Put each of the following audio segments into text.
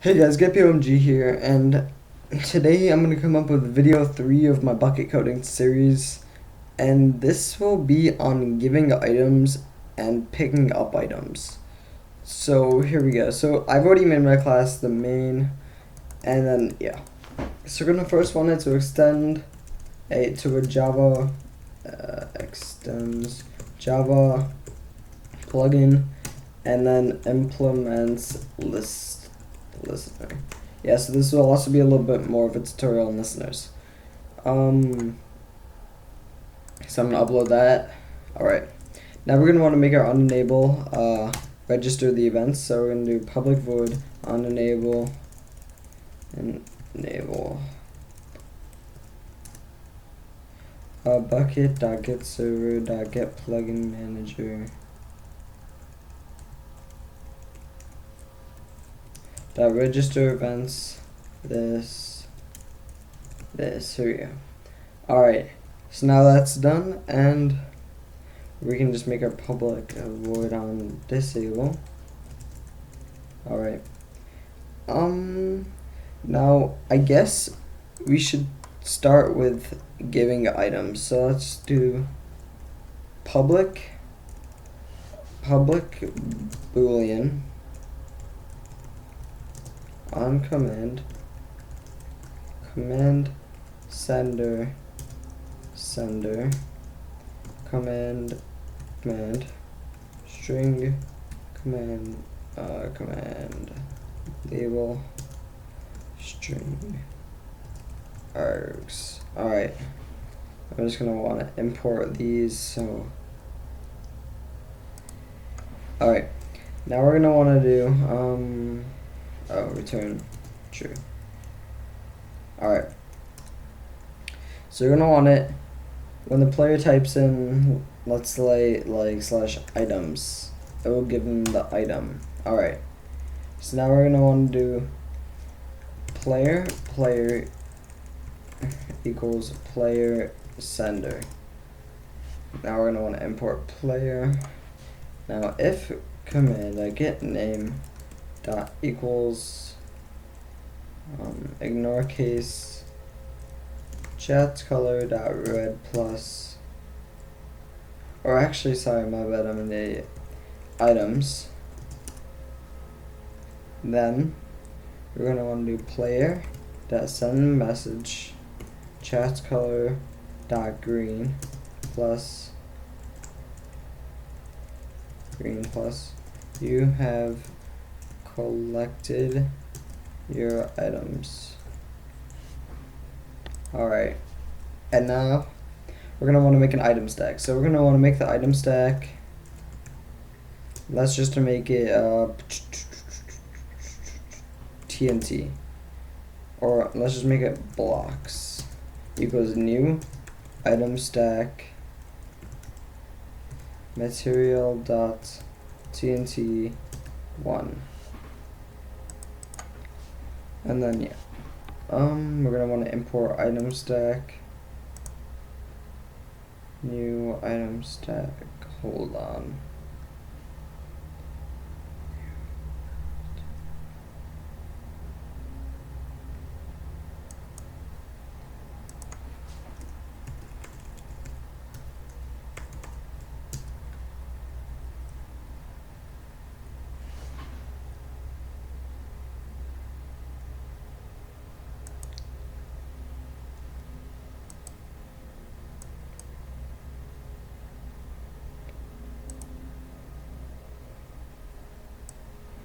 Hey guys, Geppi here, and today I'm going to come up with video 3 of my Bukkit Coding series, and this will be on giving items and picking up items. So here we go. So I've already made my class the main, and then yeah. So we're going to first want it to extend to a Java, extends Java plugin, and then implements listener. Yeah, so this will also be a little bit more of a tutorial on listeners. So I'm gonna upload that. Alright. Now we're gonna want to make our unenable register the events. So we're gonna do public void unenable and enable bucket.getServer.getPluginManager register events this here we go. Alright, so now that's done, and we can just make our public void on disable. Alright, now I guess we should start with giving items. So let's do public boolean on command sender command string command label string args. Alright, I'm just gonna want to import these. So alright, now we're gonna want to do return true. Alright, so you're gonna want it when the player types in, let's say like /items, it will give them the item. Alright, so now we're gonna want to do player equals player sender. Now we're gonna want to import player. Now if command get name dot equals ignore case chat color dot red plus, or actually sorry, my bad, I'm an idiot, items. Then we're gonna want to do player dot send message chat color dot green plus you have collected your items. Alright, and now we're gonna want to make an item stack. So we're gonna want to make the item stack. Let's just make it TNT, or let's just make it blocks equals new item stack material dot TNT 1, and then yeah, we're gonna want to import item stack, new item stack. Hold on.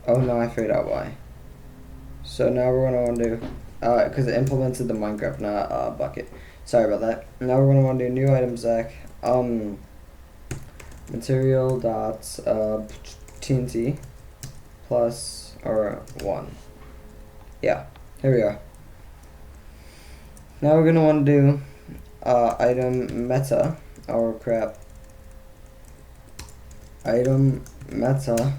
Oh no, I figured out why. So now we're gonna want to do, because it implemented the Minecraft, not Bukkit. Sorry about that. Now we're gonna want to do new item stack. Material dot TNT plus or 1. Yeah, here we are. Now we're gonna want to do item meta. Oh crap. Item meta.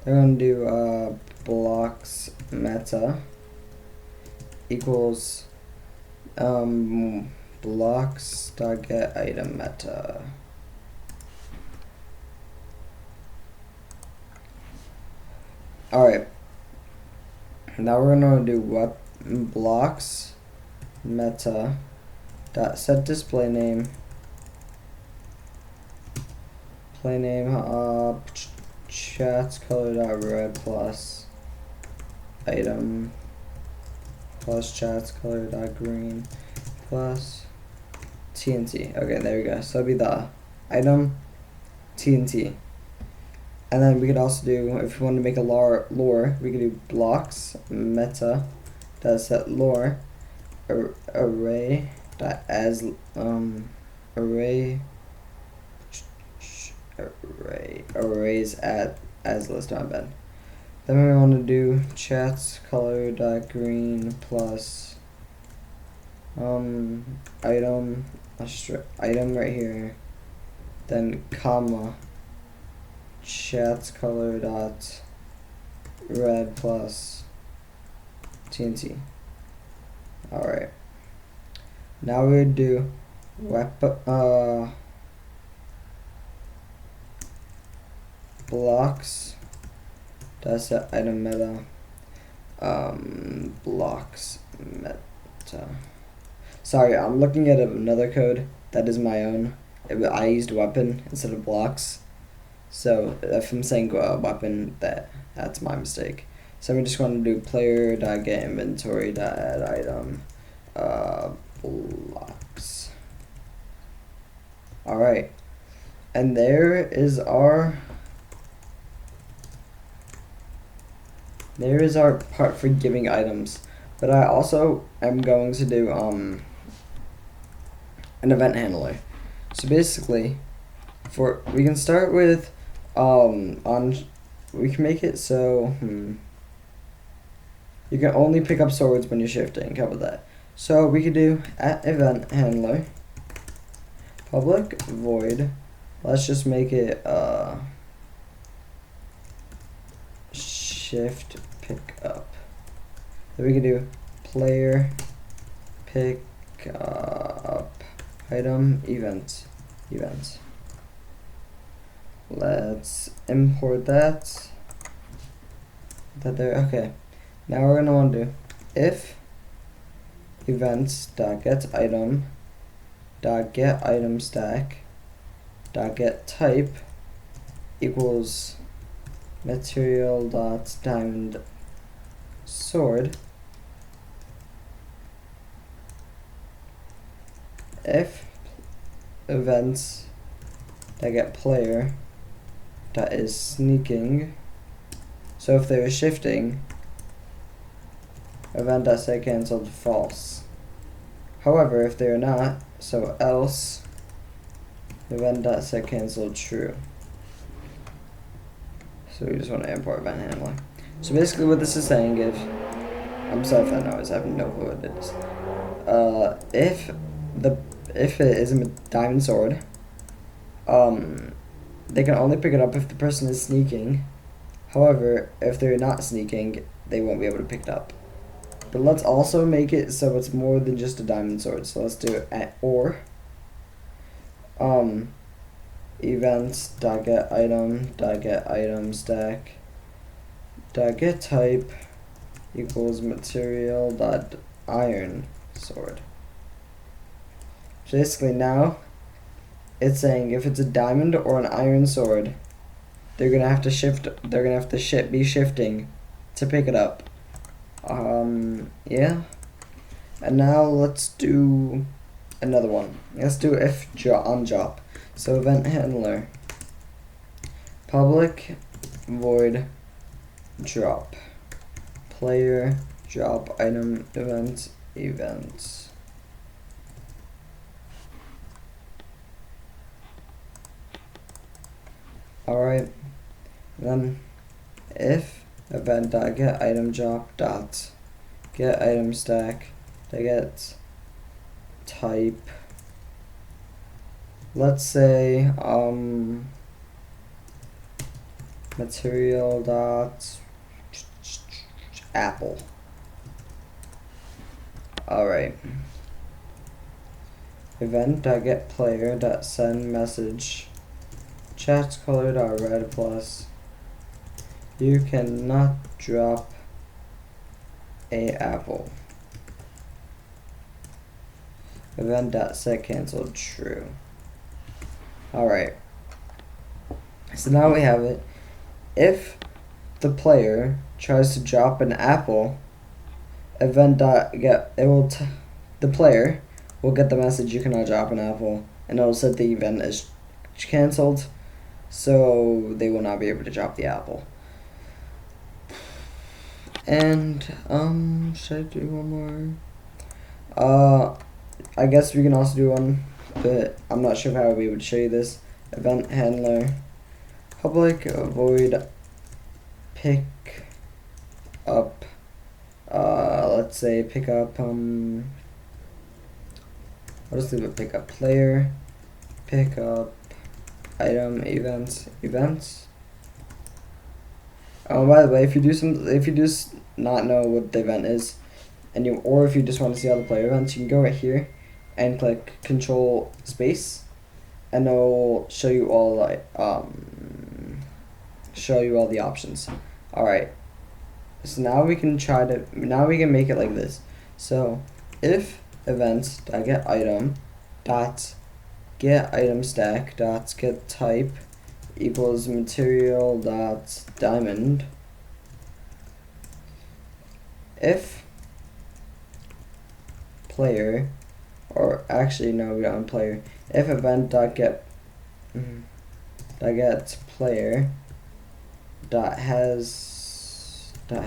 They're gonna do blocks meta equals blocks dot get item meta. Alright, Now we're gonna do blocks meta dot set display name chats color dot red plus item plus chats color dot green plus TNT. Okay, there we go. So it'll be the item TNT. And then we could also do, if we want to make a lore, we could do blocks meta dot set lore array dot as arrays at as list on bed. Then we want to do chats color dot green plus item right here, then comma chats color dot red plus TNT. Alright, now we would do blocks dot set item meta blocks meta. Sorry, I'm looking at another code that is my own. I used weapon instead of blocks. So if I'm saying weapon, that's my mistake. So we just want to do player dot get inventory dot add item blocks. Alright. And there is our part for giving items. But I also am going to do an event handler. So basically, we can start with we can make it so you can only pick up swords when you're shifting. How about that? So we could do at event handler public void. Let's just make it shift pick up. Then we can do player pick up item event. Let's import that there. Okay, now we're gonna want to do if events dot get item stack dot get type equals material dot diamond sword. If events that get player that is sneaking, so if they were shifting, event that say cancelled false. However, if they are not, so else event that set cancelled true. So we just want to import event handler. So basically what this is saying is, I'm sorry if that noise, I have no clue what it is. If it is a diamond sword, they can only pick it up if the person is sneaking. However, if they're not sneaking, they won't be able to pick it up. But let's also make it so it's more than just a diamond sword. So let's do it at events dot get item stack dot get type equals material dot iron sword. So basically now it's saying if it's a diamond or an iron sword, they're gonna have to shift. They're gonna have to be shifting to pick it up. Yeah. And now let's do another one. Let's do if on drop. So event handler public void drop player drop item events. Alright, then if event dot get item drop dot get item stack to get type, let's say material dot apple. Alright, event dot get player dot send message chats color dot red plus you cannot drop a apple. Event.set canceled true. Alright. So now we have it. If the player tries to drop an apple, event.get the player will get the message you cannot drop an apple, and it will set the event as canceled, so they will not be able to drop the apple. And should I do one more? I guess we can also do one, but I'm not sure how I'll be able to show you this. Event handler public void pick up, let's say pick up, I'll just leave it pick up player, pick up item events. Oh, by the way, if you do not know what the event is, or if you just want to see all the player events, you can go right here and click Control Space, and it'll show you all the options. All right. So now we can make it like this. So if events.get item dot get item stack dot get type equals material dot diamond, if player, or actually no, we don't have player, if event.get player dot has oh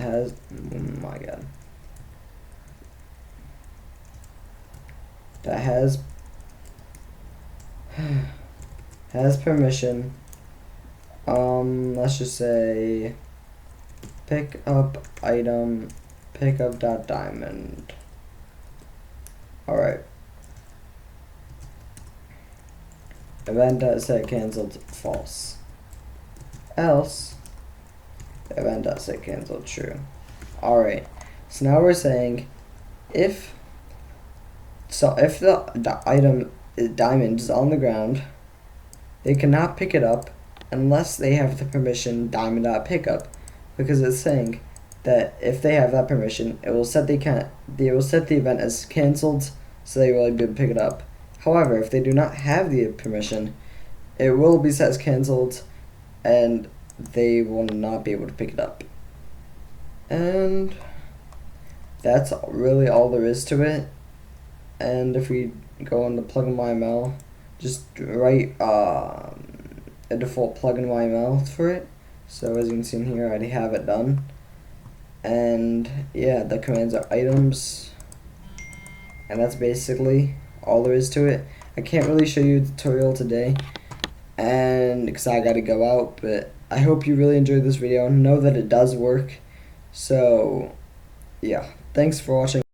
my god, that has permission, let's just say pick up item pick up dot diamond. All right. Event.set canceled false. Else event.set canceled true. All right. So now we're saying if the item diamond is on the ground, they cannot pick it up unless they have the permission diamond.pickup, because it's saying that if they have that permission, it will set the event as canceled, so they will be able to pick it up. However, if they do not have the permission, it will be set as canceled, and they will not be able to pick it up. And that's really all there is to it. And if we go into plugin YML, just write a default plugin YML for it. So as you can see in here, I already have it done. And yeah, the commands are items, and that's basically all there is to it. I can't really show you a tutorial today, and because I gotta go out, but I hope you really enjoyed this video and know that it does work. So yeah, thanks for watching.